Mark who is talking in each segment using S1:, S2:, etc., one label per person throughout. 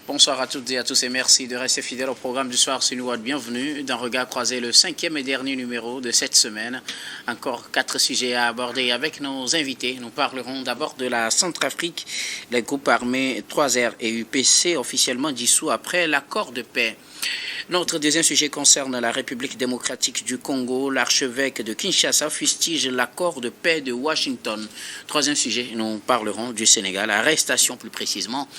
S1: Bonsoir à toutes et à tous et merci de rester fidèles au programme du soir sur Nouad. Bienvenue dans Regard croisé, le 5e et dernier numéro de cette semaine. Encore 4 sujets à aborder avec nos invités. Nous parlerons d'abord de la Centrafrique, les groupes armés 3R et UPC officiellement dissous après l'accord de paix. Notre deuxième sujet concerne la République démocratique du Congo. L'archevêque de Kinshasa fustige l'accord de paix de Washington. Troisième sujet, nous parlerons du Sénégal, arrestation plus précisément,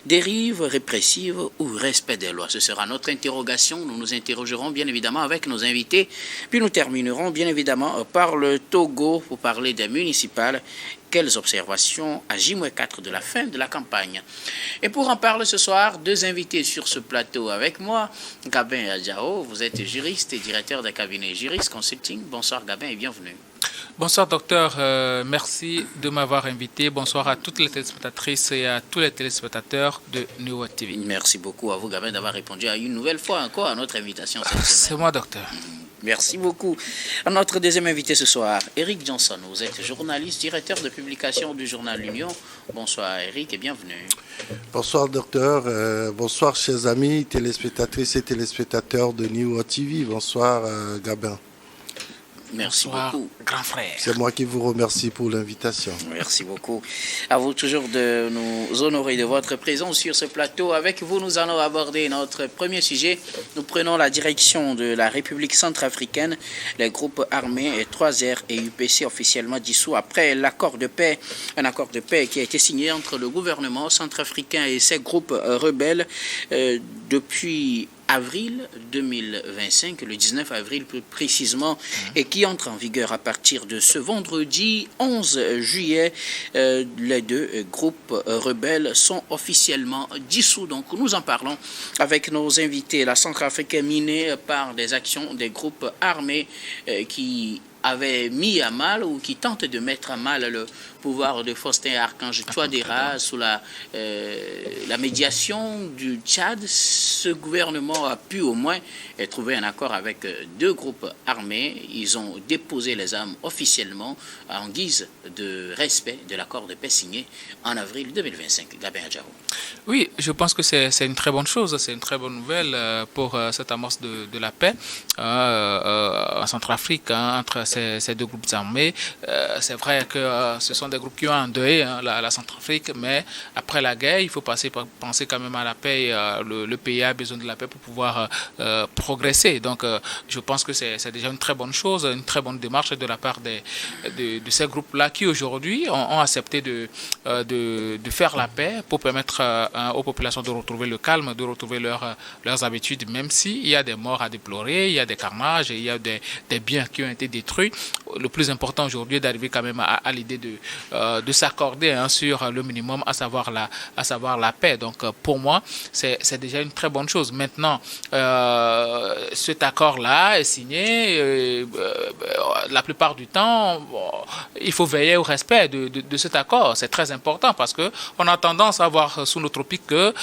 S1: dérive répressive ou respect des lois. Ce sera notre interrogation. Nous nous interrogerons bien évidemment avec nos invités. Puis nous terminerons bien évidemment par le Togo pour parler des municipales. Quelles observations à J-4 de la fin de la campagne. Et pour en parler ce soir, deux invités sur ce plateau avec moi. Gabin Adjao, vous êtes juriste et directeur d'un cabinet Juriste Consulting. Bonsoir Gabin et bienvenue.
S2: Bonsoir docteur, merci de m'avoir invité. Bonsoir à toutes les téléspectatrices et à tous les téléspectateurs de Nouad TV.
S1: Merci beaucoup à vous Gabin d'avoir répondu à une nouvelle fois encore à notre invitation cette semaine.
S2: C'est moi docteur.
S1: Merci beaucoup. Notre deuxième invité ce soir, Eric Johnson. Vous êtes journaliste, directeur de publication du journal L'Union. Bonsoir Eric et bienvenue.
S3: Bonsoir docteur, bonsoir chers amis téléspectatrices et téléspectateurs de Nouad TV. Bonsoir Gabin.
S1: Merci
S2: Bonsoir,
S1: beaucoup.
S2: Grand frère.
S3: C'est moi qui vous remercie pour l'invitation.
S1: Merci beaucoup. À vous toujours de nous honorer de votre présence sur ce plateau. Avec vous, nous allons aborder notre premier sujet. Nous prenons la direction de la République centrafricaine. Les groupes armés 3R et UPC officiellement dissous après l'accord de paix. Un accord de paix qui a été signé entre le gouvernement centrafricain et ses groupes rebelles depuis avril 2025, le 19 avril plus précisément, et qui entre en vigueur à partir de ce vendredi 11 juillet. Les deux groupes rebelles sont officiellement dissous. Donc nous en parlons avec nos invités. La Centrafrique est minée par des actions des groupes armés qui avaient mis à mal ou qui tentent de mettre à mal le pouvoir de Faustin Archange Touadéra sous la médiation du Tchad. Ce gouvernement a pu au moins trouver un accord avec deux groupes armés. Ils ont déposé les armes officiellement en guise de respect de l'accord de paix signé en avril 2025. Gabin Adjao.
S2: Oui, je pense que c'est une très bonne chose, c'est une très bonne nouvelle pour cette amorce de la paix en Centrafrique entre ces deux groupes armés. C'est vrai que ce sont des groupes qui ont endeuillé la Centrafrique, mais après la guerre, il faut penser quand même à la paix. Le pays a besoin de la paix pour pouvoir progresser. Donc, je pense que c'est déjà une très bonne chose, une très bonne démarche de la part de ces groupes-là qui aujourd'hui ont accepté de faire la paix pour permettre aux populations de retrouver le calme, de retrouver leurs habitudes, même s'il y a des morts à déplorer, il y a des carnages, il y a des biens qui ont été détruits. Le plus important aujourd'hui est d'arriver quand même à l'idée de s'accorder sur le minimum, à savoir la paix. Donc pour moi, c'est déjà une très bonne chose. Maintenant, cet accord-là est signé. La plupart du temps, il faut veiller au respect de cet accord. C'est très important parce qu'on a tendance à voir sous notre pique que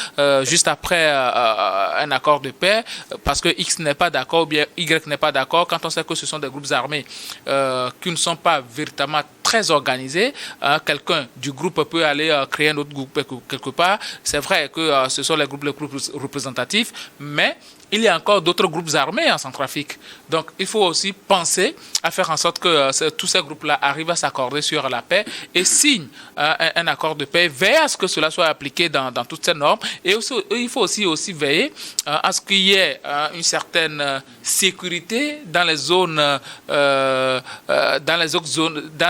S2: juste après un accord de paix, parce que X n'est pas d'accord ou bien Y n'est pas d'accord, quand on sait que ce sont des groupes armés qui ne sont pas véritablement très organisés, quelqu'un du groupe peut aller créer un autre groupe quelque part. C'est vrai que ce sont les groupes les plus représentatifs, mais il y a encore d'autres groupes armés en Centrafrique. Donc, il faut aussi penser à faire en sorte que tous ces groupes-là arrivent à s'accorder sur la paix et signent un accord de paix, veillent à ce que cela soit appliqué dans toutes ces normes. Et aussi, il faut aussi veiller à ce qu'il y ait une certaine sécurité dans les zones, dans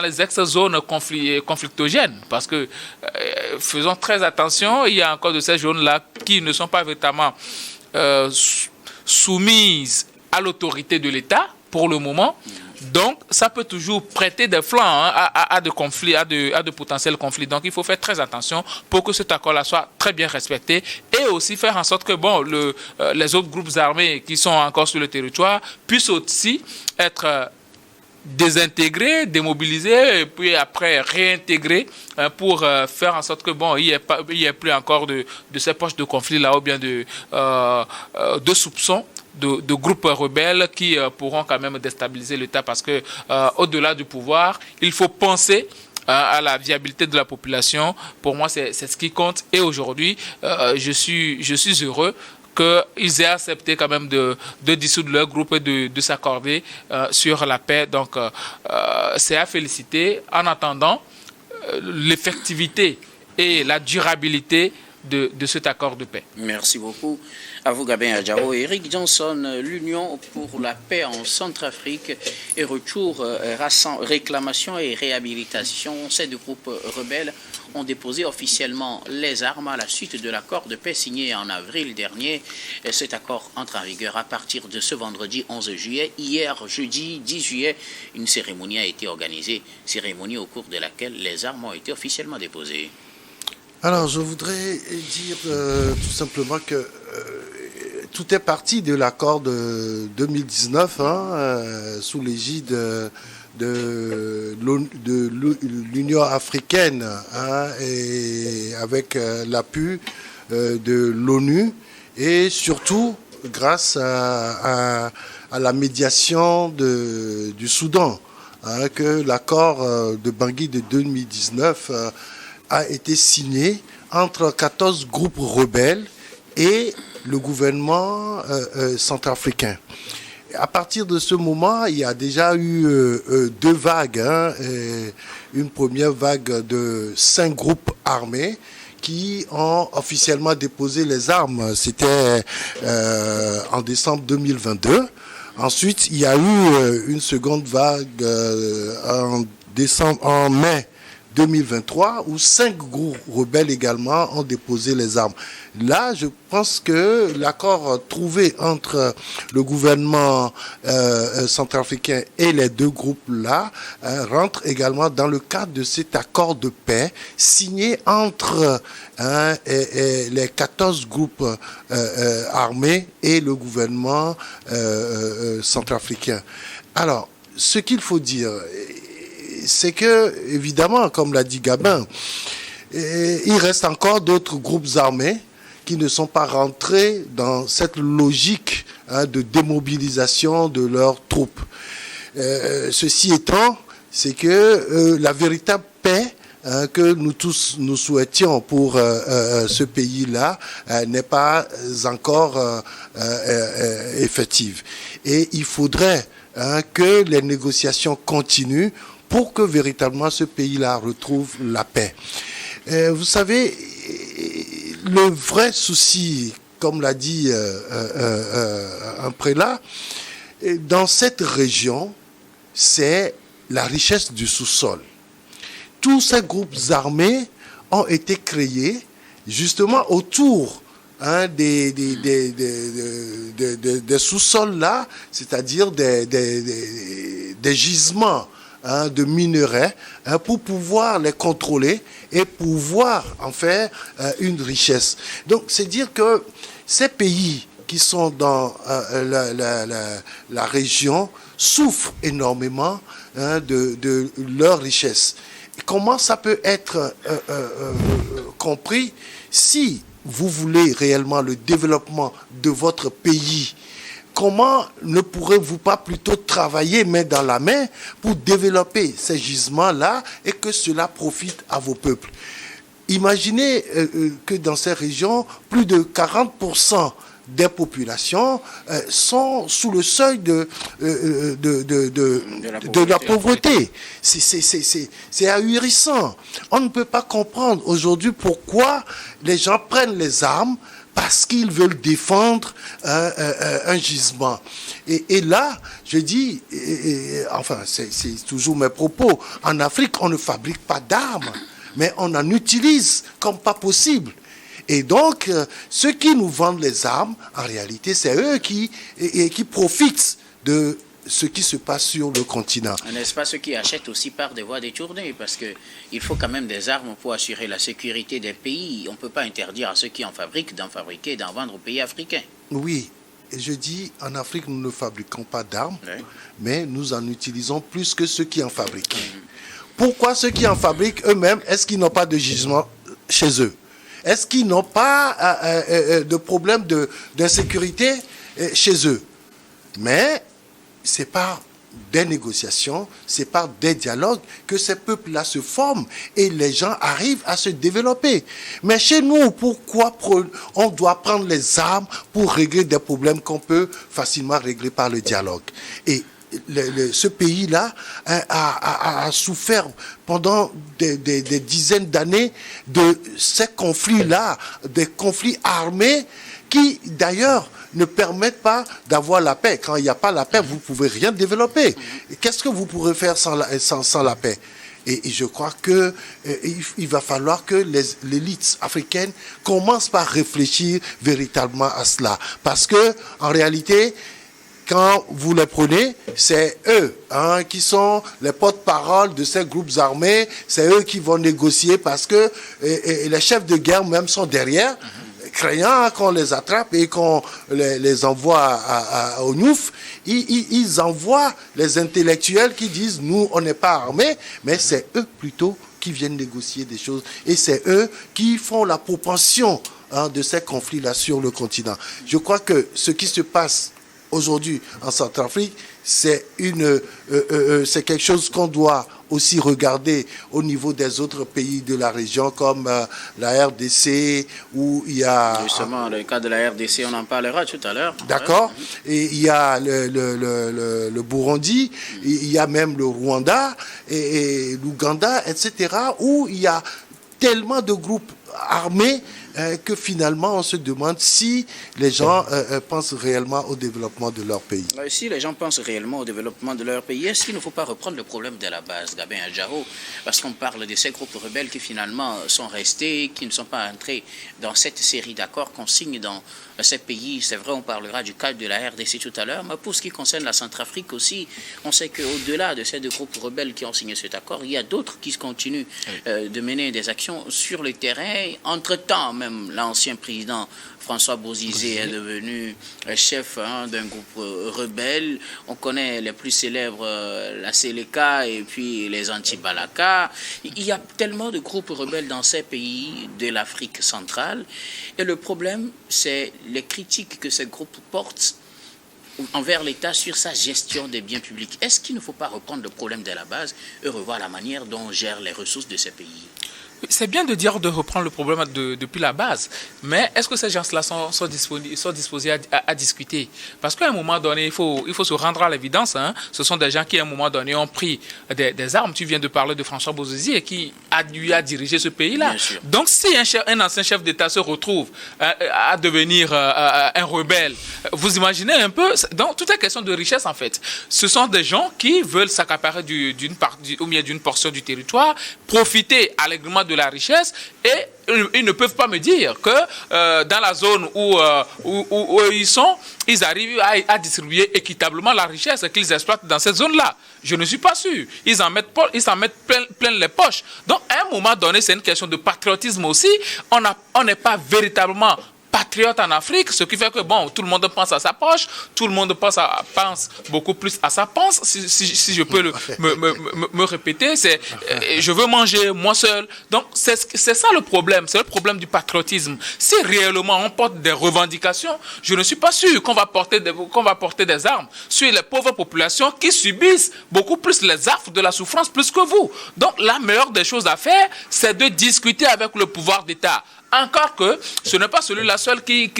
S2: les ex-zones conflictogènes. Parce que, faisons très attention, il y a encore de ces zones-là qui ne sont pas véritablement soumises à l'autorité de l'État pour le moment. Donc, ça peut toujours prêter des flancs à de conflits, à de potentiels conflits. Donc, il faut faire très attention pour que cet accord-là soit très bien respecté et aussi faire en sorte que les autres groupes armés qui sont encore sur le territoire puissent aussi être désintégrés, démobilisés et puis après réintégrer pour faire en sorte que il y ait plus encore de ces poches de conflit là ou bien de soupçons de groupes rebelles qui pourront quand même déstabiliser l'État parce que au-delà du pouvoir, il faut penser à la viabilité de la population. Pour moi, c'est ce qui compte. Et aujourd'hui, je suis heureux qu'ils aient accepté quand même de dissoudre leur groupe et de s'accorder sur la paix. Donc, c'est à féliciter. En attendant, l'effectivité et la durabilité de cet accord de paix.
S1: Merci beaucoup à vous, Gabin Adjao. Eric Johnson, l'Union pour la paix en Centrafrique et retour, réclamation et réhabilitation. Ces deux groupes rebelles ont déposé officiellement les armes à la suite de l'accord de paix signé en avril dernier. Cet accord entre en vigueur à partir de ce vendredi 11 juillet. Hier, jeudi 10 juillet, une cérémonie a été organisée, cérémonie au cours de laquelle les armes ont été officiellement déposées.
S3: Alors, je voudrais dire tout simplement que tout est parti de l'accord de 2019 sous l'égide de l'Union africaine et avec l'appui de l'ONU et surtout grâce à la médiation du Soudan, que l'accord de Bangui de 2019 a été signé entre 14 groupes rebelles et le gouvernement centrafricain. À partir de ce moment, il y a déjà eu deux vagues. Une première vague de 5 groupes armés qui ont officiellement déposé les armes. C'était en décembre 2022. Ensuite, il y a eu une seconde vague en mai 2023, où 5 groupes rebelles également ont déposé les armes. Là, je pense que l'accord trouvé entre le gouvernement centrafricain et les deux groupes-là rentre également dans le cadre de cet accord de paix signé entre les 14 groupes armés et le gouvernement centrafricain. Alors, ce qu'il faut dire, c'est que, évidemment, comme l'a dit Gabin, il reste encore d'autres groupes armés qui ne sont pas rentrés dans cette logique de démobilisation de leurs troupes. Ceci étant, c'est que la véritable paix que nous tous nous souhaitions pour ce pays-là n'est pas encore effective. Et il faudrait que les négociations continuent pour que véritablement ce pays-là retrouve la paix. Vous savez, le vrai souci, comme l'a dit un prélat, dans cette région, c'est la richesse du sous-sol. Tous ces groupes armés ont été créés justement autour des sous-sols là, c'est-à-dire des gisements de minerais pour pouvoir les contrôler et pouvoir en faire une richesse. Donc, c'est dire que ces pays qui sont dans la région souffrent énormément de leur richesse. Comment ça peut être compris si vous voulez réellement le développement de votre pays? Comment ne pourrez-vous pas plutôt travailler main dans la main pour développer ces gisements-là et que cela profite à vos peuples? Imaginez que dans ces régions, plus de 40% des populations sont sous le seuil de la pauvreté. C'est ahurissant. On ne peut pas comprendre aujourd'hui pourquoi les gens prennent les armes parce qu'ils veulent défendre un gisement. Et là, je dis, enfin, c'est toujours mes propos, en Afrique, on ne fabrique pas d'armes, mais on en utilise comme pas possible. Et donc, ceux qui nous vendent les armes, en réalité, c'est eux qui profitent de ce qui se passe sur le continent.
S1: N'est-ce pas ceux qui achètent aussi par des voies détournées? Parce qu'il faut quand même des armes pour assurer la sécurité des pays. On ne peut pas interdire à ceux qui en fabriquent d'en fabriquer et d'en vendre aux pays africains.
S3: Oui, et je dis, en Afrique, nous ne fabriquons pas d'armes, oui, mais nous en utilisons plus que ceux qui en fabriquent. Pourquoi ceux qui en fabriquent eux-mêmes, est-ce qu'ils n'ont pas de gisement chez eux? Est-ce qu'ils n'ont pas de problème d'insécurité chez eux? Mais c'est par des négociations, c'est par des dialogues que ces peuples-là se forment et les gens arrivent à se développer. Mais chez nous, pourquoi on doit prendre les armes pour régler des problèmes qu'on peut facilement régler par le dialogue? Et ce pays-là a souffert pendant des dizaines d'années de ces conflits-là, des conflits armés qui, d'ailleurs, ne permettent pas d'avoir la paix. Quand il n'y a pas la paix, vous ne pouvez rien développer. Qu'est-ce que vous pourrez faire sans la paix? Et je crois qu'il va falloir que l'élite africaine commence par réfléchir véritablement à cela. Parce que, en réalité, quand vous les prenez, c'est eux qui sont les porte-parole de ces groupes armés, c'est eux qui vont négocier parce que les chefs de guerre même sont derrière, craignant qu'on les attrape et qu'on les envoie au Nouf. Ils envoient les intellectuels qui disent « nous, on n'est pas armés », mais c'est eux plutôt qui viennent négocier des choses. Et c'est eux qui font la propension de ces conflits-là sur le continent. Je crois que ce qui se passe aujourd'hui en Centrafrique, c'est quelque chose qu'on doit aussi regarder au niveau des autres pays de la région, comme la RDC, où il y a...
S1: Justement, le cas de la RDC, on en parlera tout à l'heure.
S3: D'accord. Et il y a le Burundi, il y a même le Rwanda, et l'Ouganda, etc., où il y a tellement de groupes armés que finalement on se demande si les gens pensent réellement au développement de leur pays.
S1: Si les gens pensent réellement au développement de leur pays, est-ce qu'il ne faut pas reprendre le problème de la base, Gabin Adjaro? Parce qu'on parle de ces groupes rebelles qui finalement sont restés, qui ne sont pas entrés dans cette série d'accords qu'on signe dans ces pays. C'est vrai, on parlera du cas de la RDC tout à l'heure, mais pour ce qui concerne la Centrafrique aussi, on sait qu'au-delà de ces deux groupes rebelles qui ont signé cet accord, il y a d'autres qui continuent de mener des actions sur le terrain. Entre-temps, même l'ancien président François Bozizé est devenu chef d'un groupe rebelle. On connaît les plus célèbres, la Séléka et puis les Anti-Balaka. Il y a tellement de groupes rebelles dans ces pays de l'Afrique centrale. Et le problème, c'est les critiques que ces groupes portent envers l'État sur sa gestion des biens publics. Est-ce qu'il ne faut pas reprendre le problème de la base et revoir la manière dont on gère les ressources de ces pays?
S2: C'est bien de dire de reprendre le problème depuis la base, mais est-ce que ces gens-là sont disposés à discuter? Parce qu'à un moment donné, il faut se rendre à l'évidence. Ce sont des gens qui, à un moment donné, ont pris des armes. Tu viens de parler de François Bozizé qui a dirigé ce pays-là. Donc, si un ancien chef d'État se retrouve à devenir un rebelle, vous imaginez un peu, donc tout est question de richesse en fait. Ce sont des gens qui veulent s'accaparer d'une portion du territoire, profiter allègrement de la richesse, et ils ne peuvent pas me dire que dans la zone où ils sont, ils arrivent à distribuer équitablement la richesse qu'ils exploitent dans cette zone-là. Je ne suis pas sûr. Ils en mettent plein les poches. Donc, à un moment donné, c'est une question de patriotisme aussi. On n'est pas véritablement patriote en Afrique, ce qui fait que bon, tout le monde pense à sa poche, tout le monde pense beaucoup plus à sa panse, si je peux me répéter, c'est je veux manger moi seul. Donc c'est ça le problème, c'est le problème du patriotisme. Si réellement on porte des revendications, je ne suis pas sûr qu'on va porter des armes sur les pauvres populations qui subissent beaucoup plus les affres de la souffrance plus que vous. Donc la meilleure des choses à faire, c'est de discuter avec le pouvoir d'État. Encore que ce n'est pas celui-là seul qui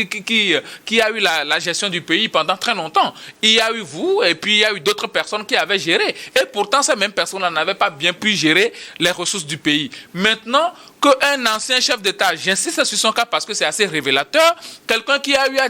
S2: a eu la gestion du pays pendant très longtemps. Il y a eu vous et puis il y a eu d'autres personnes qui avaient géré. Et pourtant, ces mêmes personnes n'avaient pas bien pu gérer les ressources du pays. Maintenant qu'un ancien chef d'État, j'insiste sur son cas parce que c'est assez révélateur, quelqu'un qui a eu à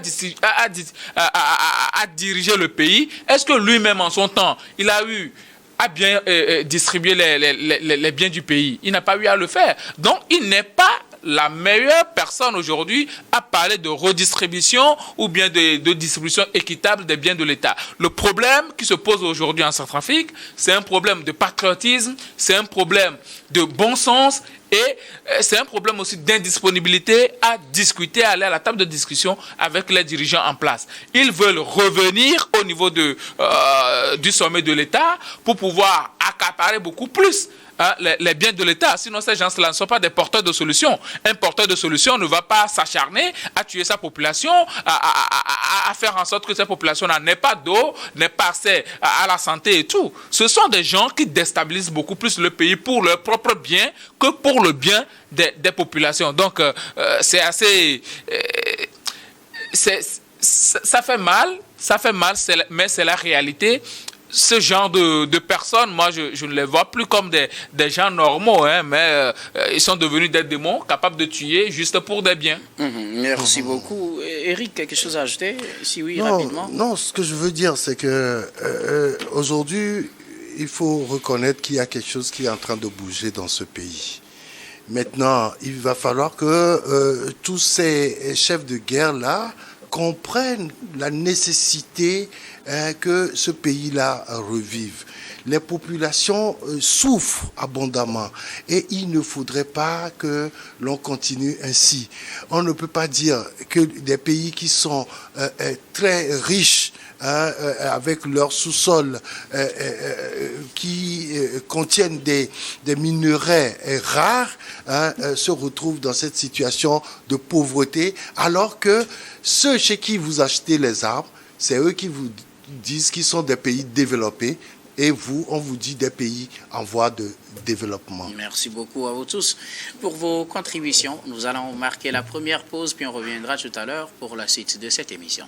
S2: diriger le pays, est-ce que lui-même en son temps, il a eu à bien distribuer les biens du pays? Il n'a pas eu à le faire. Donc, il n'est pas la meilleure personne aujourd'hui à parler de redistribution ou bien de distribution équitable des biens de l'État. Le problème qui se pose aujourd'hui en Centrafrique, c'est un problème de patriotisme, c'est un problème de bon sens et c'est un problème aussi d'indisponibilité à discuter, à aller à la table de discussion avec les dirigeants en place. Ils veulent revenir au niveau du sommet de l'État pour pouvoir accaparer beaucoup plus les biens de l'État. Sinon, ces gens-là ne sont pas des porteurs de solutions. Un porteur de solutions ne va pas s'acharner à tuer sa population, à à faire en sorte que ces populations n'aient pas d'eau, n'aient pas accès à la santé et tout. Ce sont des gens qui déstabilisent beaucoup plus le pays pour leur propre bien que pour le bien des populations. Donc, c'est assez... ça fait mal, mais c'est la réalité. Ce genre de personnes, moi, je ne les vois plus comme des gens normaux, hein, mais ils sont devenus des démons capables de tuer juste pour des biens.
S1: Merci beaucoup. Eric, quelque chose à ajouter? Si oui,
S3: Non,
S1: rapidement.
S3: non, ce que je veux dire, c'est que aujourd'hui, il faut reconnaître qu'il y a quelque chose qui est en train de bouger dans ce pays. Maintenant, il va falloir que tous ces chefs de guerre-là comprennent la nécessité que ce pays-là revive. Les populations souffrent abondamment et il ne faudrait pas que l'on continue ainsi. On ne peut pas dire que des pays qui sont très riches, avec leur sous-sol qui contiennent des minerais rares, se retrouvent dans cette situation de pauvreté, alors que ceux chez qui vous achetez les armes, c'est eux qui vous disent qu'ils sont des pays développés, et vous, on vous dit des pays en voie de développement.
S1: Merci beaucoup à vous tous pour vos contributions. Nous allons marquer la première pause, puis on reviendra tout à l'heure pour la suite de cette émission.